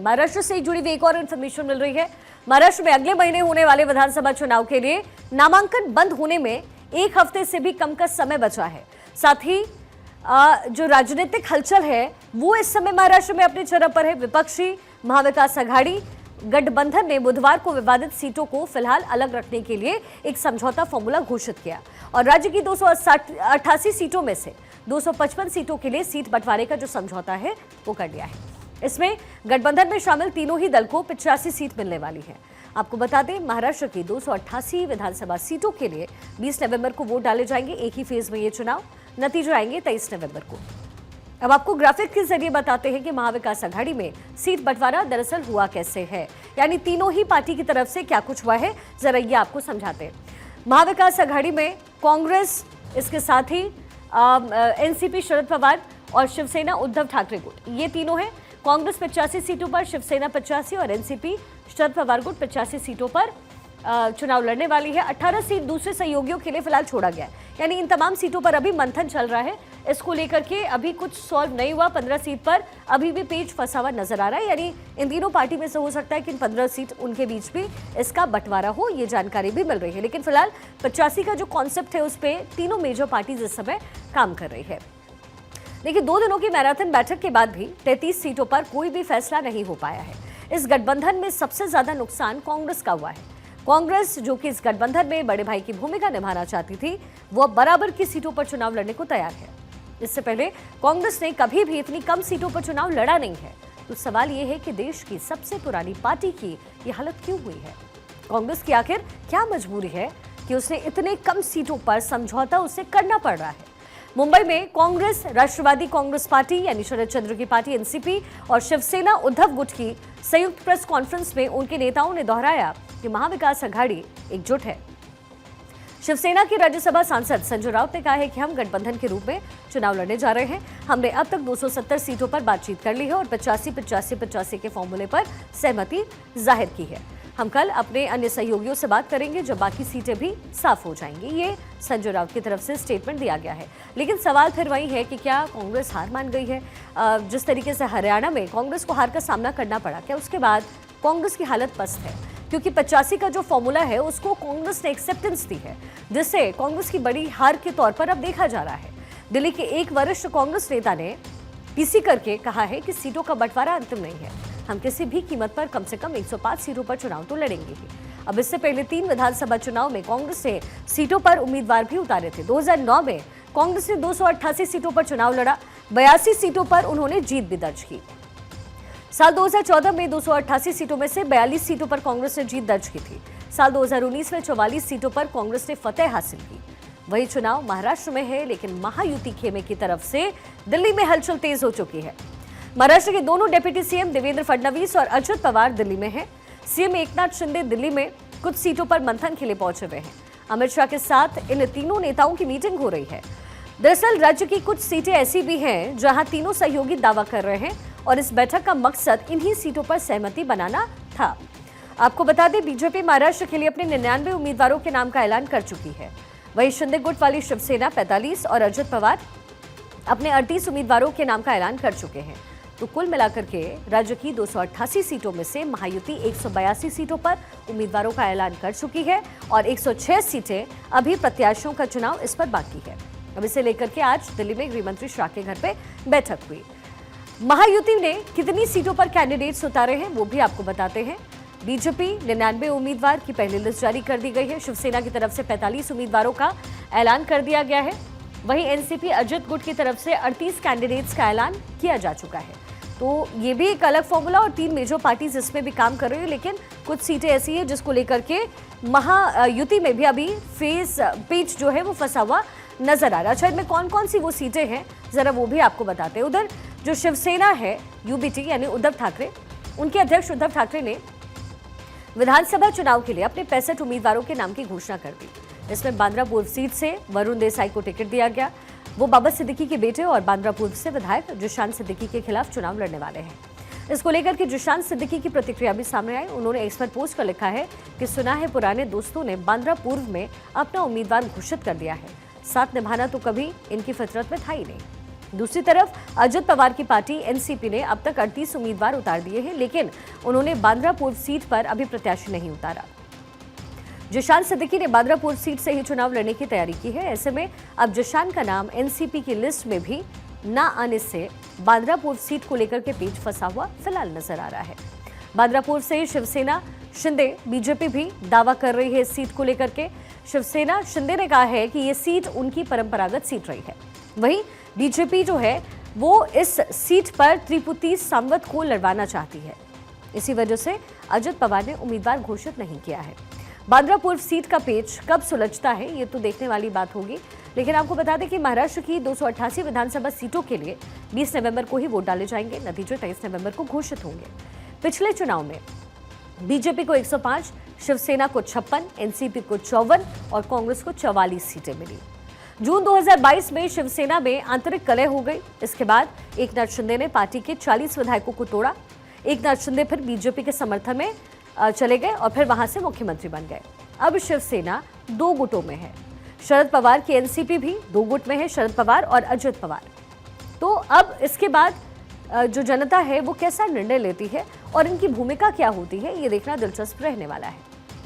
महाराष्ट्र से जुड़ी हुई एक और इन्फॉर्मेशन मिल रही है। महाराष्ट्र में अगले महीने होने वाले विधानसभा चुनाव के लिए नामांकन बंद होने में एक हफ्ते से भी कम का समय बचा है। साथ ही जो राजनीतिक हलचल है वो इस समय महाराष्ट्र में अपनी चरम पर है। विपक्षी महाविकास आघाड़ी गठबंधन ने बुधवार को विवादित सीटों को फिलहाल अलग रखने के लिए एक समझौता फॉर्मूला घोषित किया और राज्य की 288 सीटों में से 255 सीटों के लिए सीट बंटवारे का जो समझौता है वो कर लिया है। इसमें गठबंधन में शामिल तीनों ही दल को 85 सीट मिलने वाली है। आपको बता दें, महाराष्ट्र की 288 विधानसभा सीटों के लिए 20 नवंबर को वोट डाले जाएंगे। एक ही फेज में ये चुनाव, नतीजे आएंगे 23 नवंबर को। अब आपको ग्राफिक के जरिए बताते हैं कि महाविकास आघाड़ी में सीट बंटवारा दरअसल हुआ कैसे है, यानी तीनों ही पार्टी की तरफ से क्या कुछ हुआ है, जरा ये आपको समझाते हैं। महाविकास आघाड़ी में कांग्रेस, इसके साथ ही एनसीपी शरद पवार और शिवसेना उद्धव ठाकरे गुट, ये तीनों हैं। कांग्रेस 85 सीटों पर, शिवसेना 85 और एनसीपी शरद पवार गुट 85 सीटों पर चुनाव लड़ने वाली है। 18 सीट दूसरे सहयोगियों के लिए फिलहाल छोड़ा गया है, यानी इन तमाम सीटों पर अभी मंथन चल रहा है। इसको लेकर के अभी कुछ सॉल्व नहीं हुआ। 15 सीट पर अभी भी पेच फंसा हुआ नजर आ रहा है, यानी इन तीनों पार्टी में से हो सकता है कि इन 15 सीट उनके बीच भी इसका बंटवारा हो, ये जानकारी भी मिल रही है। लेकिन फिलहाल 85 का जो कॉन्सेप्ट है उस पर तीनों मेजर पार्टीज इस समय काम कर रही है। देखिए, 2 दिनों की मैराथन बैठक के बाद भी 33 सीटों पर कोई भी फैसला नहीं हो पाया है। इस गठबंधन में सबसे ज्यादा नुकसान कांग्रेस का हुआ है। कांग्रेस, जो कि इस गठबंधन में बड़े भाई की भूमिका निभाना चाहती थी, वो बराबर की सीटों पर चुनाव लड़ने को तैयार है। इससे पहले कांग्रेस ने कभी भी इतनी कम सीटों पर चुनाव लड़ा नहीं है। तो सवाल ये है कि देश की सबसे पुरानी पार्टी की ये हालत क्यों हुई है? कांग्रेस की आखिर क्या मजबूरी है कि उसने इतने कम सीटों पर समझौता उसे करना पड़ रहा है? मुंबई में कांग्रेस, राष्ट्रवादी कांग्रेस पार्टी यानी शरद चंद्र की पार्टी एनसीपी और शिवसेना उद्धव गुट की संयुक्त प्रेस कॉन्फ्रेंस में उनके नेताओं ने दोहराया कि महाविकास आघाड़ी एकजुट है। शिवसेना के राज्यसभा सांसद संजय राउत ने कहा है कि हम गठबंधन के रूप में चुनाव लड़ने जा रहे हैं। हमने अब तक 270 सीटों पर बातचीत कर ली है और 85-85-85 के फॉर्मूले पर सहमति जाहिर की है। हम कल अपने अन्य सहयोगियों से बात करेंगे जब बाकी सीटें भी साफ हो जाएंगी। ये संजय राउत की तरफ से स्टेटमेंट दिया गया है। लेकिन सवाल फिर वही है कि क्या कांग्रेस हार मान गई है? जिस तरीके से हरियाणा में कांग्रेस को हार का सामना करना पड़ा, क्या उसके बाद कांग्रेस की हालत पस्त है? क्योंकि 85 का जो फॉर्मूला है उसको कांग्रेस ने एक्सेप्टेंस दी है, जिससे कांग्रेस की बड़ी हार के तौर पर अब देखा जा रहा है। दिल्ली के एक वरिष्ठ कांग्रेस नेता ने पीसी करके कहा है कि सीटों का बंटवारा अंतिम नहीं है। हम किसी भी कीमत पर कम से कम 105 सीटों पर चुनाव तो लड़ेंगे ही। अब इससे पहले 3 विधानसभा चुनाव में कांग्रेस ने सीटों पर उम्मीदवार भी उतारे थे। 2009 में कांग्रेस ने 288 सीटों पर चुनाव लड़ा, 82 सीटों पर उन्होंने जीत भी दर्ज की। साल 2014 में 288 सीटों में से 42 सीटों पर कांग्रेस ने जीत दर्ज की थी। साल 2019 में 44 सीटों पर कांग्रेस ने फतेह हासिल की। वही चुनाव महाराष्ट्र में है, लेकिन महायुति खेमे की तरफ से दिल्ली में हलचल तेज हो चुकी है। महाराष्ट्र के दोनों डिप्टी सीएम देवेंद्र फडणवीस और अजित पवार दिल्ली में हैं। सीएम एकनाथ शिंदे दिल्ली में कुछ सीटों पर मंथन के लिए पहुंचे हुए हैं। अमित शाह के साथ इन तीनों नेताओं की मीटिंग हो रही है। दरअसल राज्य की कुछ सीटें ऐसी भी हैं जहां तीनों सहयोगी दावा कर रहे हैं और इस बैठक का मकसद इन्हीं सीटों पर सहमति बनाना था। आपको बता दें, बीजेपी महाराष्ट्र के लिए अपने 99 उम्मीदवारों के नाम का ऐलान कर चुकी है। वहीं शिंदे गुट वाली शिवसेना 45 और अजित पवार अपने 38 उम्मीदवारों के नाम का ऐलान कर चुके हैं। तो कुल मिलाकर के राज्य की 288 सीटों में से महायुति 182 सीटों पर उम्मीदवारों का ऐलान कर चुकी है और 106 सीटें अभी प्रत्याशियों का चुनाव इस पर बाकी है। अब इसे लेकर के आज दिल्ली में गृह मंत्री शाह के घर पे बैठक हुई। महायुति ने कितनी सीटों पर कैंडिडेट्स उतारे हैं वो भी आपको बताते हैं। बीजेपी 99 उम्मीदवार की पहली लिस्ट जारी कर दी गई है। शिवसेना की तरफ से 45 उम्मीदवारों का ऐलान कर दिया गया है। वहीं एनसीपी अजित गुट की तरफ से 38 कैंडिडेट्स का ऐलान किया जा चुका है। तो ये भी एक अलग फॉर्मूला और 3 मेजर पार्टीज इसमें भी काम कर रही है। लेकिन कुछ सीटें ऐसी है जिसको लेकर के महायुति में भी अभी पेच जो है वो फंसा हुआ नजर आ रहा है। अच्छा, इनमें कौन कौन सी वो सीटें हैं जरा वो भी आपको बताते हैं। उधर जो शिवसेना है, यूबीटी यानी उद्धव ठाकरे, उनके अध्यक्ष उद्धव ठाकरे ने विधानसभा चुनाव के लिए अपने 65 उम्मीदवारों के नाम की घोषणा कर दी। इसमें बांद्रा पूर्व सीट से वरुण देसाई को टिकट दिया गया। वो बाबा सिद्दीकी के बेटे और बांद्रा पूर्व से विधायक जिशान सिद्दीकी के खिलाफ चुनाव लड़ने वाले हैं। इसको लेकर के जिशान सिद्दीकी की प्रतिक्रिया भी सामने आई। उन्होंने एक्स पर पोस्ट कर लिखा है कि सुना है पुराने दोस्तों ने बांद्रा पूर्व में अपना उम्मीदवार घोषित कर दिया है। साथ निभाना तो कभी इनकी फितरत में था ही नहीं। दूसरी तरफ अजित पवार की पार्टी एनसीपी ने अब तक 38 उम्मीदवार उतार दिए हैं, लेकिन उन्होंने बांद्रा पूर्व सीट पर अभी प्रत्याशी नहीं उतारा। जिशान सिद्दीकी ने बांद्रा पूर्व सीट से ही चुनाव लड़ने की तैयारी की है। ऐसे में अब जिशान का नाम एनसीपी की लिस्ट में भी न आने से बांद्रा पूर्व सीट को लेकर के पेच फंसा हुआ फिलहाल नजर आ रहा है। बांद्रा पूर्व से शिवसेना, शिंदे, बीजेपी भी दावा कर रही है इस सीट को लेकर के। शिवसेना, शिंदे ने कहा है कि ये सीट उनकी परंपरागत सीट रही है। वहीं बीजेपी जो है वो इस सीट पर त्रिपुटी संवत को लड़वाना चाहती है। इसी वजह से अजित पवार ने उम्मीदवार घोषित नहीं किया है। बांद्रा पूर्व सीट का पेच कब सुलझता है ये तो देखने वाली बात होगी, लेकिन आपको बता दें कि महाराष्ट्र की 288 विधानसभा सीटों के लिए 20 नवंबर को ही वोट डाले जाएंगे। नतीजे 23 नवंबर को घोषित होंगे। पिछले चुनाव में बीजेपी को 105, शिवसेना को 56, एनसीपी को 54 और कांग्रेस को 44 सीटें मिली। जून 2022 में शिवसेना में आंतरिक कलह हो गई। इसके बाद एकनाथ शिंदे ने पार्टी के 40 विधायकों को तोड़ा। एकनाथ शिंदे फिर बीजेपी के समर्थन में चले गए और फिर वहां से मुख्यमंत्री बन गए। अब शिवसेना 2 गुटों में है। शरद पवार की एनसीपी भी 2 गुट में है, शरद पवार और अजित पवार। तो अब इसके बाद जो जनता है वो कैसा निर्णय लेती है और इनकी भूमिका क्या होती है, ये देखना दिलचस्प रहने वाला है।